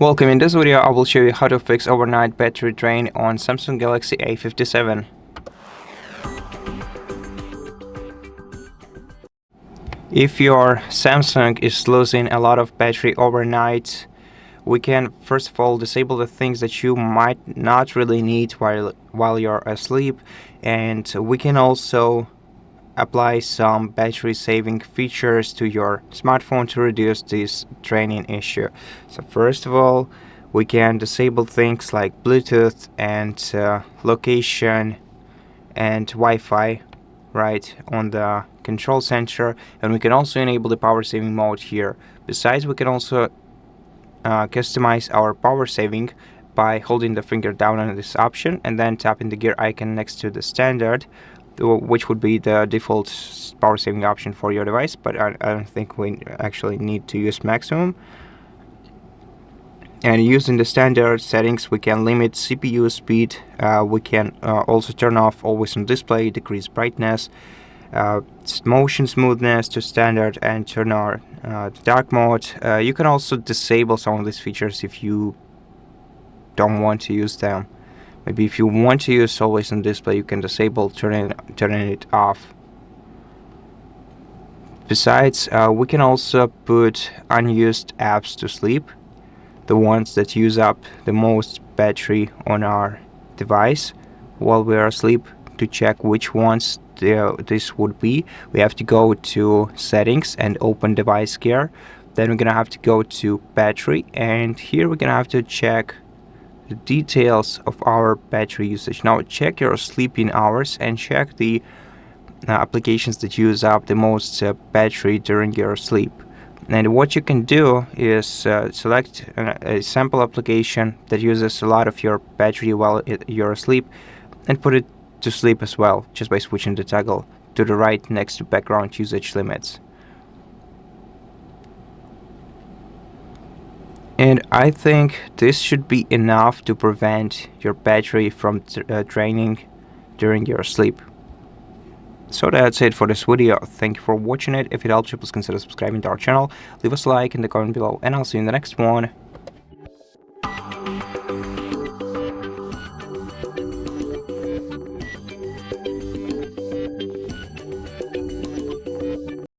Welcome. In this video I will show you how to fix overnight battery drain on Samsung Galaxy A57. If your Samsung is losing a lot of battery overnight, we can first of all disable the things that you might not really need while you're asleep, and we can also apply some battery saving features to your smartphone to reduce this draining issue. So first of all, we can disable things like Bluetooth and location and Wi-Fi right on the control center, and we can also enable the power saving mode here. Besides, we can also customize our power saving by holding the finger down on this option and then tapping the gear icon next to the standard, which would be the default power saving option for your device, but I don't think we actually need to use maximum. And using the standard settings, we can limit CPU speed, we can also turn off always on display, decrease brightness, motion smoothness to standard, and turn on dark mode. You can also disable some of these features if you don't want to use them. Maybe if you want to use always on display, you can disable turning it off. Besides, we can also put unused apps to sleep, the ones that use up the most battery on our device while we are asleep. To check which ones this would be, we have to go to settings and open device care. Then we're gonna have to go to battery, and here we're gonna have to check the details of our battery usage. Now check your sleeping hours and check the applications that use up the most battery during your sleep. And what you can do is select a sample application that uses a lot of your battery while you're asleep and put it to sleep as well, just by switching the toggle to the right next to background usage limits. And I think this should be enough to prevent your battery from draining during your sleep. So that's it for this video. Thank you for watching it. If it helped you, please consider subscribing to our channel, leave us a like in the comment below, and I'll see you in the next one.